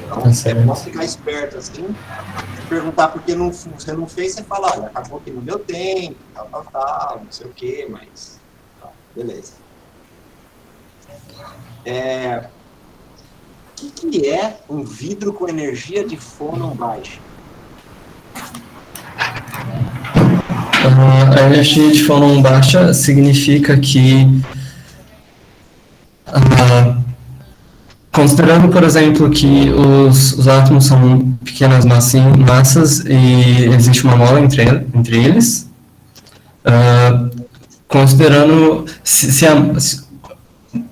[SPEAKER 1] Então, você pode ficar esperto assim, perguntar por que você não fez, você fala, olha, acabou que não deu tempo, tal, não sei o que, mas tá, beleza. O que é um vidro com energia de fônon baixa?
[SPEAKER 2] A energia de fônon baixa significa que considerando, por exemplo, que os átomos são pequenas massas e existe uma mola entre eles, considerando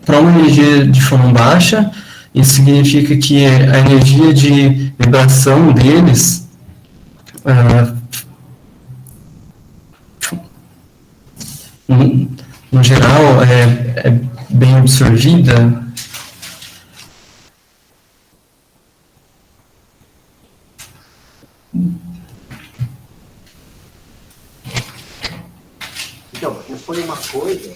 [SPEAKER 2] para uma energia de fônon baixa, isso significa que a energia de vibração deles no geral é bem absorvida.
[SPEAKER 1] Então, foi uma coisa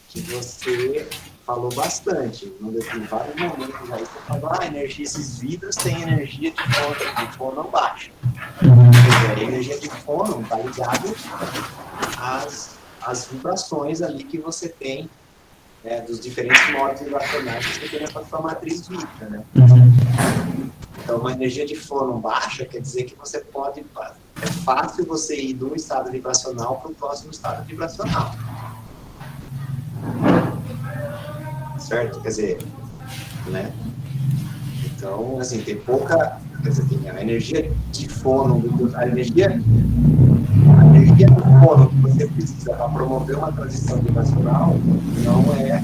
[SPEAKER 1] que você falou bastante, em vários momentos aí, você falou, energia, esses vidros têm energia de fônon baixa. Quer dizer, a energia de fônon está ligada às vibrações ali que você tem, dos diferentes modos vibracionais que você tem nessa sua matriz vítrea, né? Então, uma energia de fônon baixa quer dizer que você pode... É fácil você ir de um estado vibracional para o próximo estado vibracional. Certo? Quer dizer, né? Então, assim, tem pouca... Quer dizer, tem a energia de fônon, a energia do fônon que você precisa para promover uma transição vibracional não é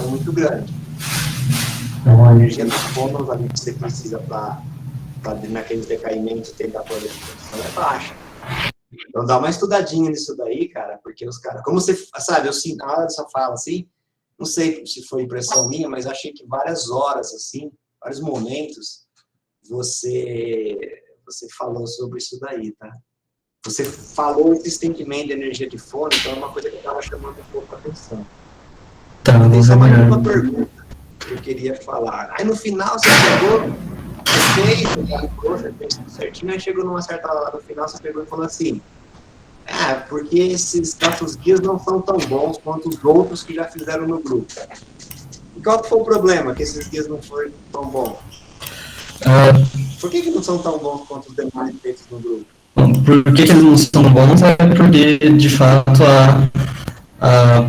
[SPEAKER 1] muito grande. Então, a energia dos fônons ali que você precisa para naquele decaimento tentar poder é baixa. Então dá uma estudadinha nisso daí, cara, porque os caras, como você sabe, na hora só fala assim, não sei se foi impressão minha, mas achei que várias horas, assim, vários momentos, você falou sobre isso daí, tá? Você falou insistentemente de energia de fônon, então é uma coisa que estava chamando um pouco a atenção.
[SPEAKER 2] Tá,
[SPEAKER 1] tem só mais uma pergunta que eu queria falar. Aí no final você pegou, você fez tudo certinho, aí chegou numa certa hora no final, você pegou e falou assim, porque esses nossos guias não são tão bons quanto os outros que já fizeram no grupo. E qual que foi o problema que esses guias não foram tão bons? Por que não são tão bons quanto os demais feitos no grupo?
[SPEAKER 2] Por que eles não são bons? É porque, de fato, a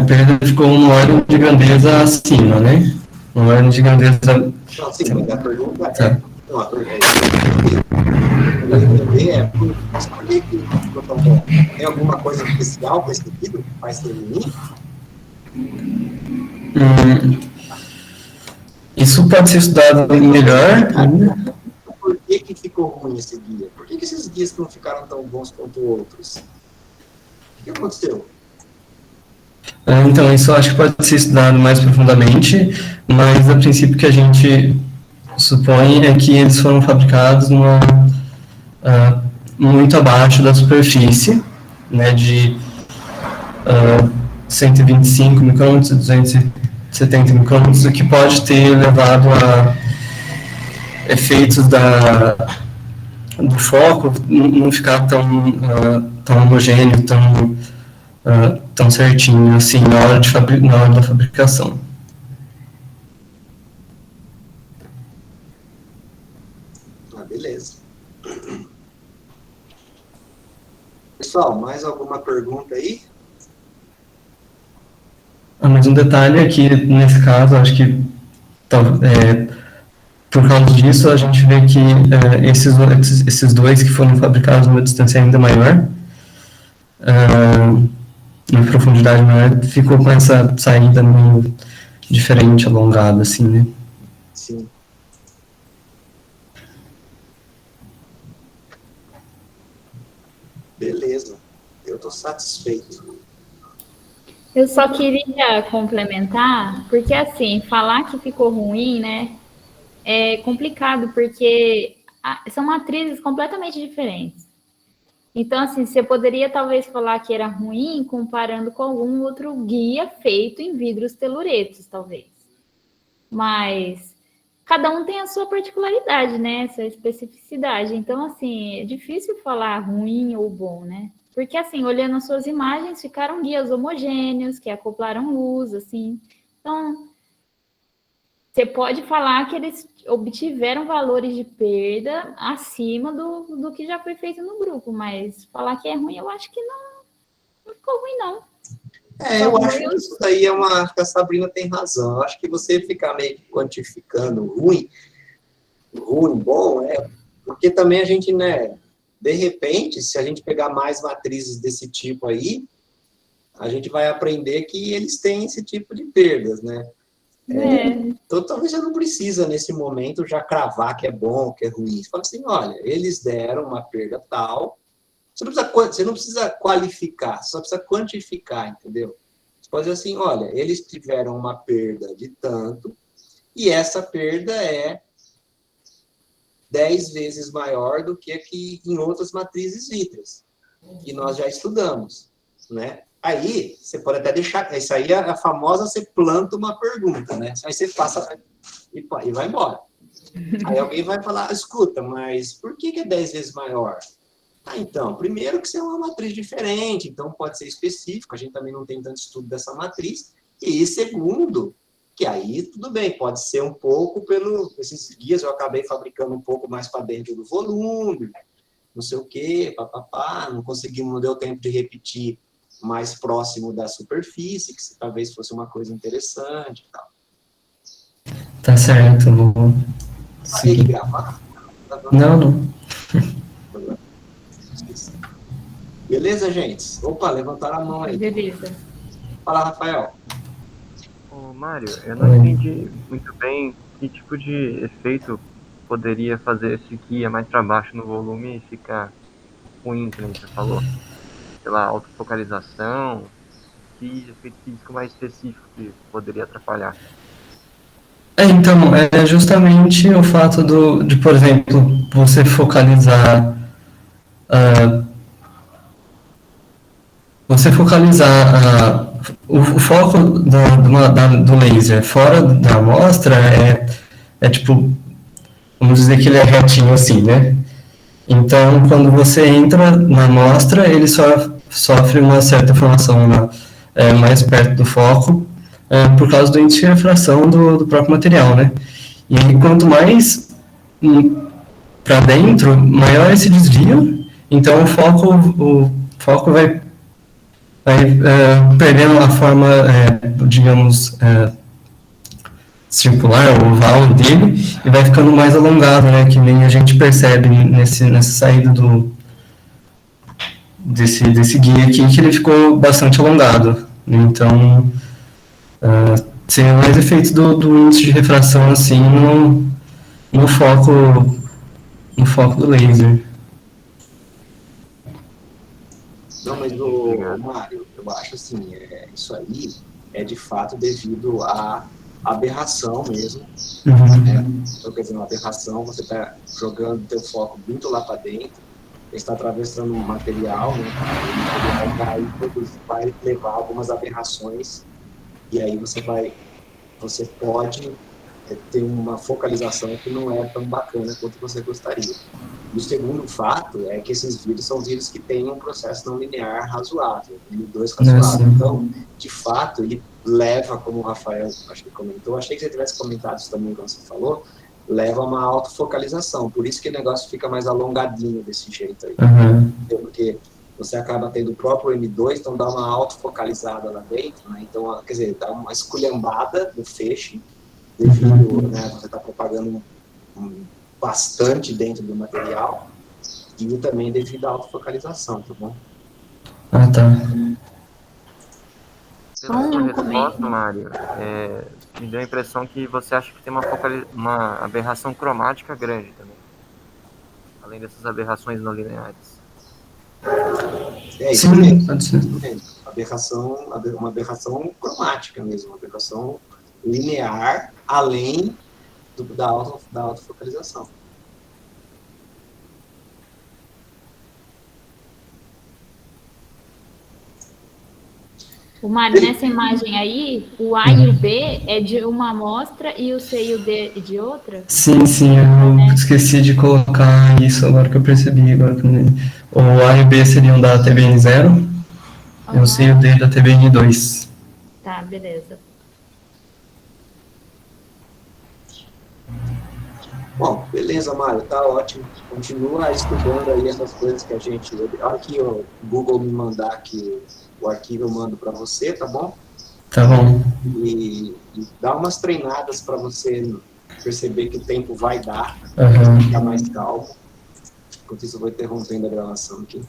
[SPEAKER 2] perda ficou uma ordem de grandeza acima, né? Uma ordem de grandeza...
[SPEAKER 1] Não, sim, mas a pergunta Não, a pergunta por que ficou tão bom? Tem alguma coisa especial com esse vidro que faz ser ruim?
[SPEAKER 2] Isso pode ser estudado melhor.
[SPEAKER 1] Por que ficou ruim esse guia? Por que esses guias não ficaram tão bons quanto outros? O que aconteceu?
[SPEAKER 2] Então, isso eu acho que pode ser estudado mais profundamente, mas a princípio que a gente supõe é que eles foram fabricados muito abaixo da superfície, né, de 125 micrômetros, 270 micrômetros, o que pode ter levado a efeitos do foco não ficar tão homogêneo, tão certinho assim na hora da fabricação.
[SPEAKER 1] Beleza. Pessoal, mais alguma pergunta aí?
[SPEAKER 2] Mas um detalhe é que, nesse caso, acho que por causa disso, a gente vê que esses dois que foram fabricados numa distância ainda maior, em profundidade maior, ficou com essa saída meio diferente, alongada, assim, né?
[SPEAKER 1] Sim. Beleza. Eu estou satisfeito.
[SPEAKER 3] Eu só queria complementar, porque assim, falar que ficou ruim, né, é complicado, porque são matrizes completamente diferentes. Então, assim, você poderia talvez falar que era ruim comparando com algum outro guia feito em vidros teluretos, talvez. Mas cada um tem a sua particularidade, né, sua especificidade. Então, assim, é difícil falar ruim ou bom, né? Porque, assim, olhando as suas imagens, ficaram guias homogêneos, que acoplaram luz, assim. Então, você pode falar que eles obtiveram valores de perda acima do que já foi feito no grupo, mas falar que é ruim, eu acho que não ficou ruim, não.
[SPEAKER 1] Eu acho que isso daí acho que a Sabrina tem razão. Eu acho que você ficar meio que quantificando ruim, bom, porque também a gente, né, de repente, se a gente pegar mais matrizes desse tipo aí, a gente vai aprender que eles têm esse tipo de perdas, né? Então, talvez você não precisa, nesse momento, já cravar que é bom, que é ruim. Você fala assim, olha, eles deram uma perda tal. Você não precisa qualificar, você só precisa quantificar, entendeu? Você pode dizer assim, olha, eles tiveram uma perda de tanto, e essa perda é 10 vezes maior do que aqui em outras matrizes vítreas, que nós já estudamos, né? Aí, você pode até deixar, isso aí é a famosa, você planta uma pergunta, né? Aí você passa e vai embora. Aí alguém vai falar, escuta, mas por que é 10 vezes maior? Então, primeiro que você é uma matriz diferente, então pode ser específico, a gente também não tem tanto estudo dessa matriz, e segundo, que aí tudo bem, pode ser um pouco esses guias eu acabei fabricando um pouco mais para dentro do volume, não sei o quê, não deu tempo de repetir mais próximo da superfície, que talvez fosse uma coisa interessante e tal.
[SPEAKER 2] Tá certo, vou
[SPEAKER 1] Tem que gravar?
[SPEAKER 2] Não.
[SPEAKER 1] Beleza, gente? Opa, levantaram a mão aí.
[SPEAKER 3] Beleza.
[SPEAKER 1] Fala, Rafael.
[SPEAKER 4] Ô, Mário, eu não entendi muito bem que tipo de efeito poderia fazer esse guia mais para baixo no volume e ficar ruim, que você falou. Sei lá, autofocalização, que efeito físico mais específico que poderia atrapalhar.
[SPEAKER 2] Então, é justamente o fato de, por exemplo, você focalizar o foco do laser fora da amostra é tipo, vamos dizer que ele é retinho assim, né? Então, quando você entra na amostra, ele sofre uma certa formação mais perto do foco, por causa do índice de refração do próprio material, né? E aí, quanto mais para dentro, maior esse desvio, então o foco vai perdendo a forma, digamos, circular, oval dele, e vai ficando mais alongado, né, que nem a gente percebe nessa saída desse guia aqui, que ele ficou bastante alongado. Então, seria mais efeito do índice de refração, assim, no foco do laser.
[SPEAKER 1] Não, mas o Mário, eu acho assim, isso aí é de fato devido à aberração mesmo. Né? Então, quer dizer, uma aberração, você está jogando o teu foco muito lá para dentro, ele está atravessando um material, né? O material vai levar algumas aberrações, e aí você pode ter uma focalização que não é tão bacana quanto você gostaria. E o segundo fato é que esses vírus são vírus que têm um processo não linear razoável, M2 razoável. Então, de fato, ele leva, como o Rafael acho que comentou, achei que você tivesse comentado isso também quando você falou, leva a uma autofocalização. Por isso que o negócio fica mais alongadinho desse jeito aí. Porque você acaba tendo o próprio M2, então dá uma autofocalizada lá dentro, né? Então, quer dizer, dá uma esculhambada no feixe, devido, né, você está propagando bastante dentro do material, e também devido à autofocalização, tá bom?
[SPEAKER 2] Ah, tá.
[SPEAKER 4] Pela sua resposta, Mário, me deu a impressão que você acha que tem uma aberração cromática grande também, além dessas aberrações não lineares.
[SPEAKER 1] Isso mesmo. Pode ser. Uma aberração cromática mesmo, uma aberração linear, além da autofocalização.
[SPEAKER 3] O Mário, nessa imagem aí, o A e o B é de uma amostra e o C e o D é de outra?
[SPEAKER 2] Sim, eu esqueci de colocar isso agora que eu percebi. O A e o B seriam da TBN 0 e o C e o D da TBN 2.
[SPEAKER 3] Tá, beleza.
[SPEAKER 1] Bom, beleza, Mário, tá ótimo. Continua estudando aí essas coisas que a gente... Olha que o Google me mandar aqui o arquivo, eu mando para você, tá bom?
[SPEAKER 2] Tá bom.
[SPEAKER 1] E dá umas treinadas para você perceber que o tempo vai dar, ficar mais calmo. Enquanto isso, eu vou interrompendo a gravação aqui.